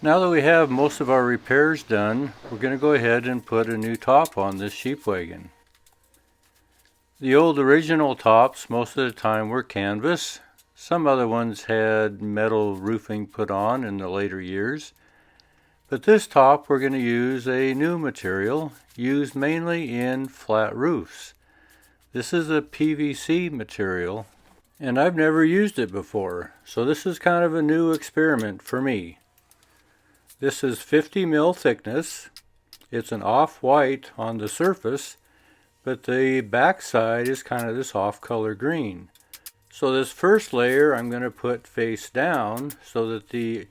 Now that we have most of our repairs done, we're going to go ahead and put a new top on this sheep wagon. The old original tops most of the time were canvas. Some other ones had metal roofing put on in the later years. But this top we're going to use a new material used mainly in flat roofs. This is a PVC material, and I've never used it before, so this is kind of a new experiment for me. This is 50 mil thickness. It's an off-white on the surface, but the backside is kind of this off-color green. So this first layer I'm going to put face down so that the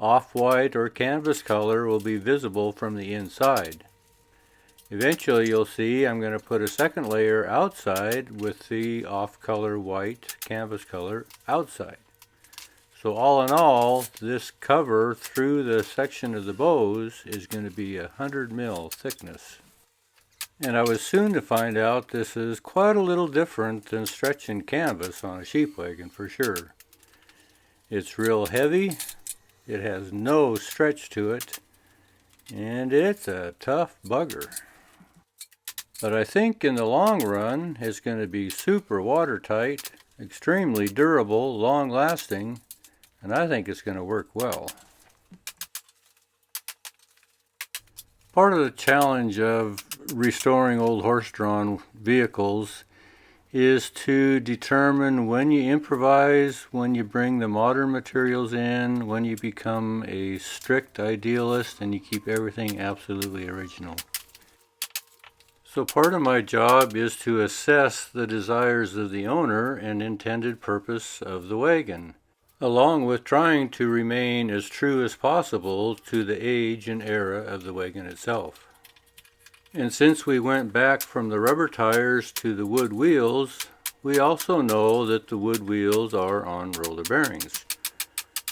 off-white or canvas color will be visible from the inside. Eventually you'll see I'm going to put a second layer outside with the off-color white canvas color outside. So all in all, this cover through the section of the bows is going to be 100 mil thickness. And I was soon to find out this is quite a little different than stretching canvas on a sheep wagon for sure. It's real heavy, it has no stretch to it, and it's a tough bugger. But I think in the long run it's going to be super watertight, extremely durable, long-lasting, and I think it's going to work well. Part of the challenge of restoring old horse-drawn vehicles is to determine when you improvise, when you bring the modern materials in, when you become a strict idealist and you keep everything absolutely original. So part of my job is to assess the desires of the owner and intended purpose of the wagon, along with trying to remain as true as possible to the age and era of the wagon itself. And since we went back from the rubber tires to the wood wheels, we also know that the wood wheels are on roller bearings.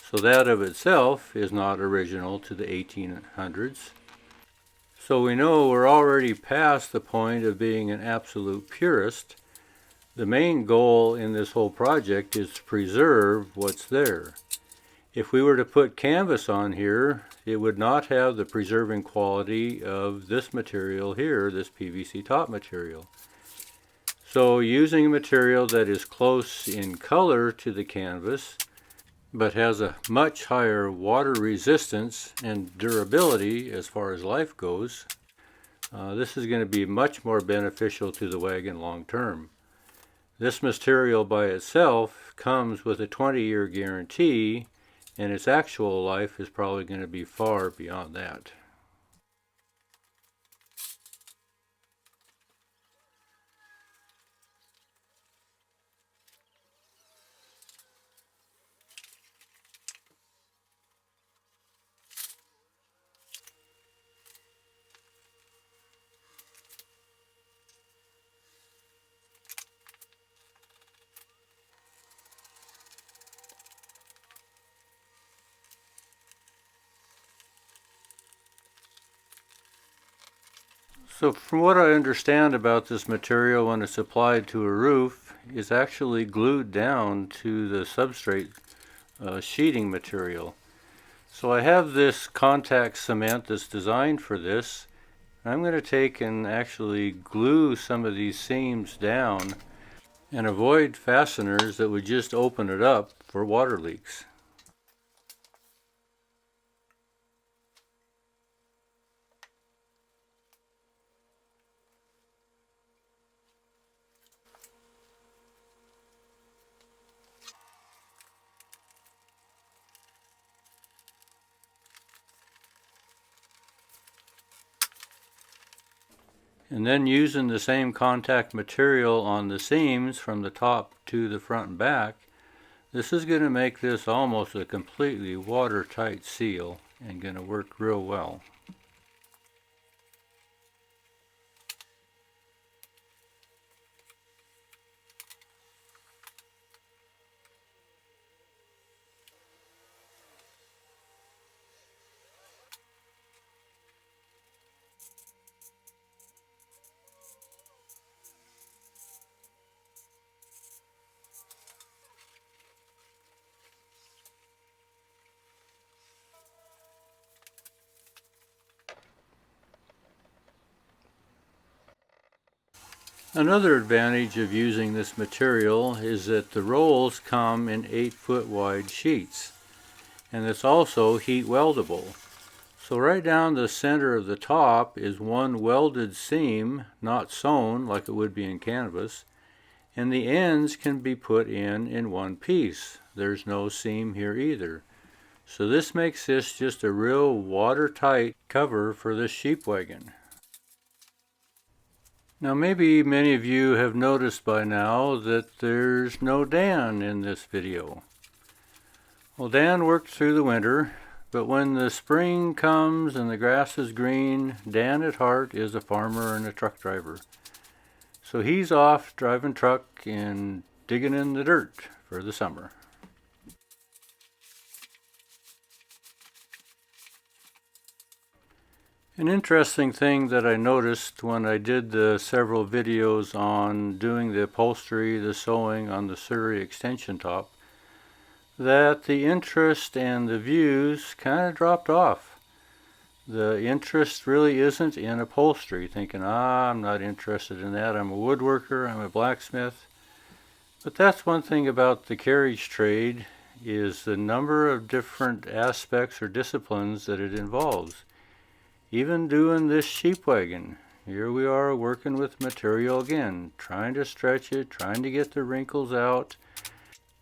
So that of itself is not original to the 1800s. So we know we're already past the point of being an absolute purist. The main goal in this whole project is to preserve what's there. If we were to put canvas on here, it would not have the preserving quality of this material here, this PVC top material. So using a material that is close in color to the canvas, but has a much higher water resistance and durability as far as life goes, this is going to be much more beneficial to the wagon long term. This material by itself comes with a 20-year guarantee, and its actual life is probably going to be far beyond that. So from what I understand about this material when it's applied to a roof, is actually glued down to the substrate sheeting material. So I have this contact cement that's designed for this. I'm going to take and actually glue some of these seams down and avoid fasteners that would just open it up for water leaks. And then using the same contact material on the seams from the top to the front and back, this is going to make this almost a completely watertight seal and going to work real well. Another advantage of using this material is that the rolls come in 8-foot wide sheets, and it's also heat weldable. So right down the center of the top is one welded seam, not sewn like it would be in canvas, and the ends can be put in one piece. There's no seam here either. So this makes this just a real watertight cover for this sheep wagon. Now maybe many of you have noticed by now that there's no Dan in this video. Well, Dan worked through the winter, but when the spring comes and the grass is green, Dan at heart is a farmer and a truck driver. So he's off driving truck and digging in the dirt for the summer. An interesting thing that I noticed when I did the several videos on doing the upholstery, the sewing on the Surrey extension top, that the interest and the views kind of dropped off. The interest really isn't in upholstery, thinking, I'm not interested in that, I'm a woodworker, I'm a blacksmith. But that's one thing about the carriage trade, is the number of different aspects or disciplines that it involves. Even doing this sheep wagon, here we are working with material again, trying to stretch it, trying to get the wrinkles out.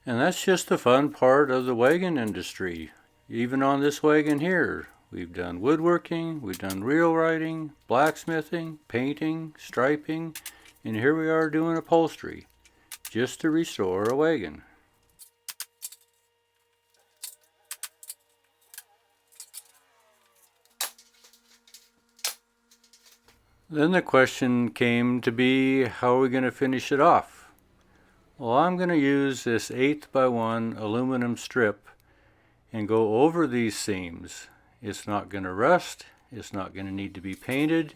And that's just the fun part of the wagon industry. Even on this wagon here, we've done woodworking, we've done reel riding, blacksmithing, painting, striping, and here we are doing upholstery, just to restore a wagon. Then the question came to be, how are we going to finish it off? Well, I'm going to use this 8x1 aluminum strip and go over these seams. It's not going to rust, it's not going to need to be painted.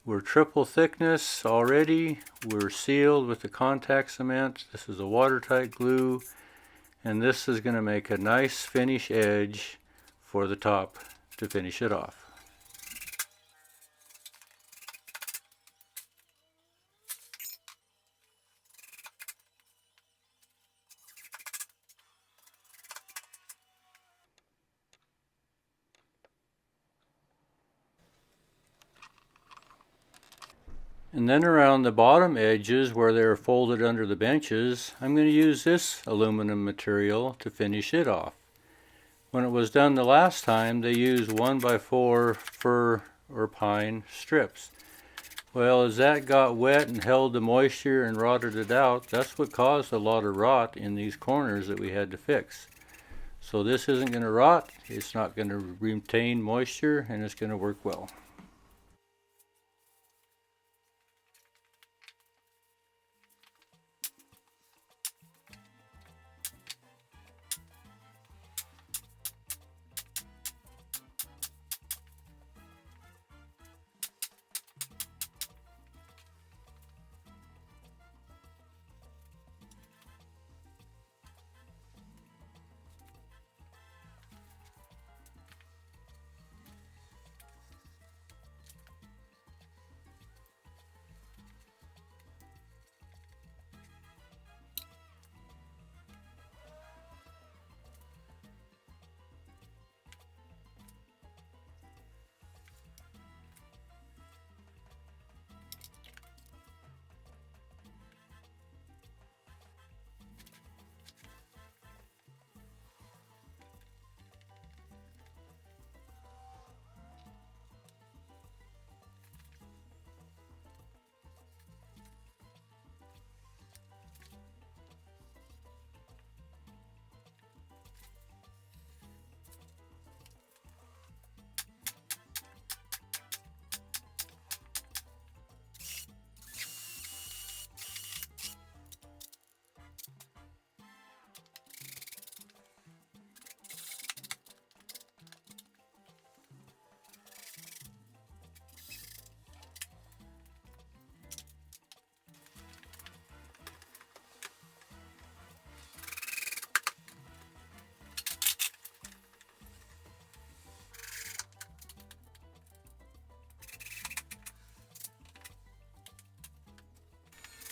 We're triple thickness already, we're sealed with the contact cement, this is a watertight glue, and this is going to make a nice finish edge for the top to finish it off. And then around the bottom edges where they're folded under the benches, I'm going to use this aluminum material to finish it off. When it was done the last time, they used 1x4 fir or pine strips. Well, as that got wet and held the moisture and rotted it out, that's what caused a lot of rot in these corners that we had to fix. So this isn't going to rot, it's not going to retain moisture, and it's going to work well.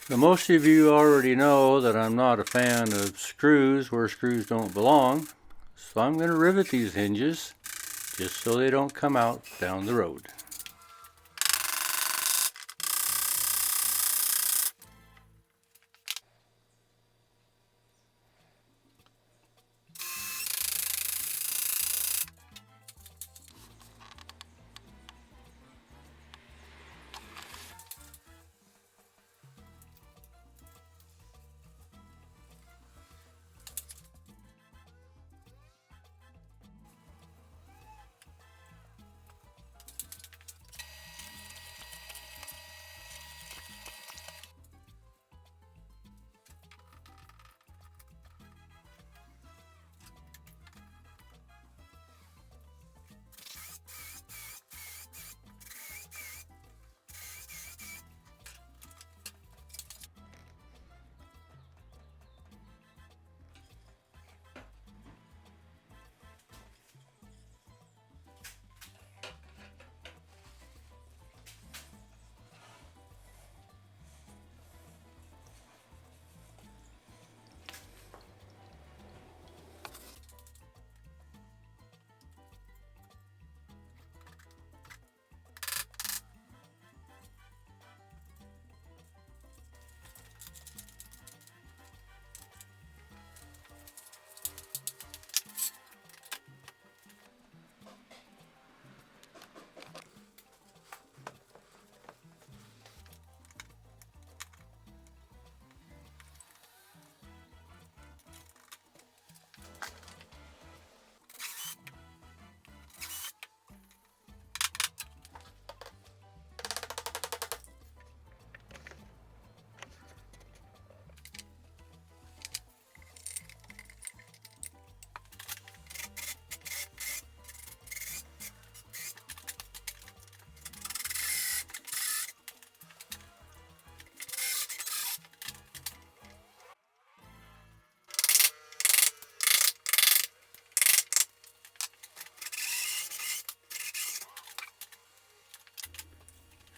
Now, most of you already know that I'm not a fan of screws where screws don't belong, so I'm going to rivet these hinges just so they don't come out down the road.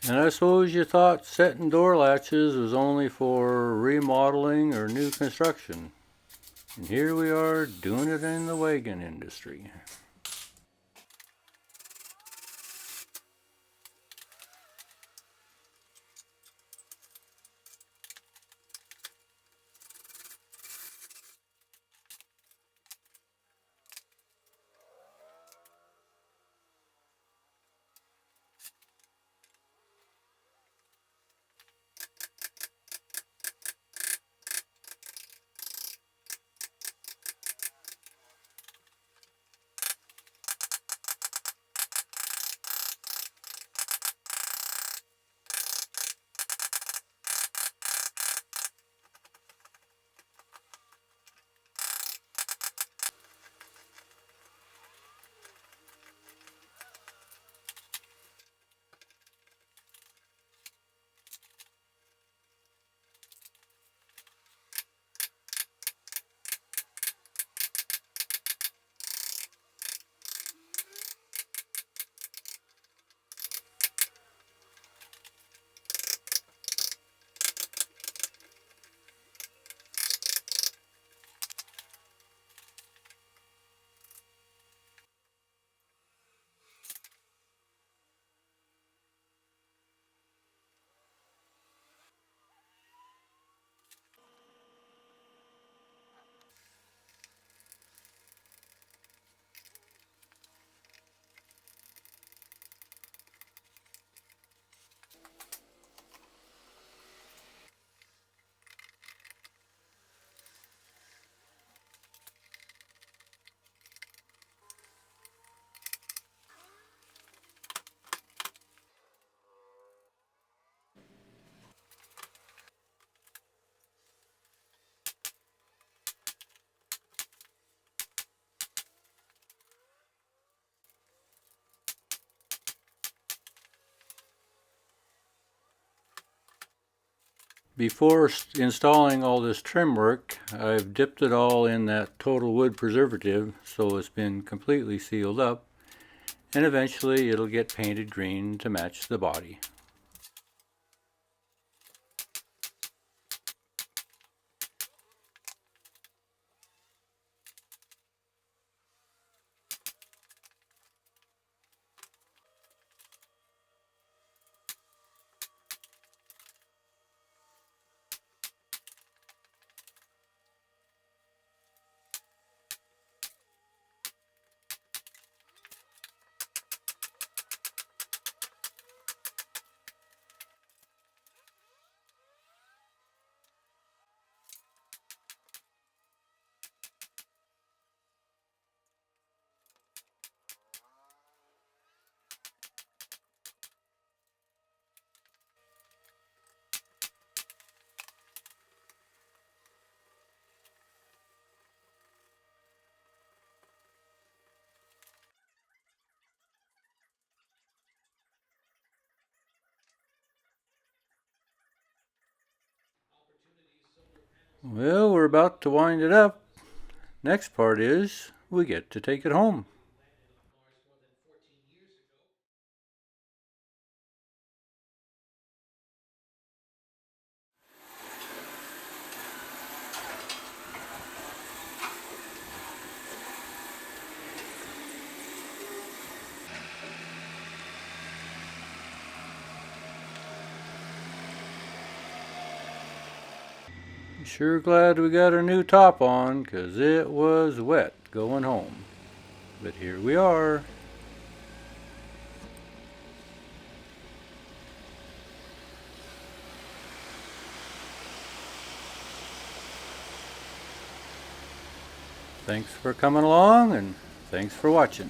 And I suppose you thought setting door latches was only for remodeling or new construction. And here we are doing it in the wagon industry. Before installing all this trim work, I've dipped it all in that total wood preservative so it's been completely sealed up, and eventually it'll get painted green to match the body. Well, we're about to wind it up. Next part is we get to take it home. Sure glad we got our new top on, 'cause it was wet going home. But here we are. Thanks for coming along, and thanks for watching.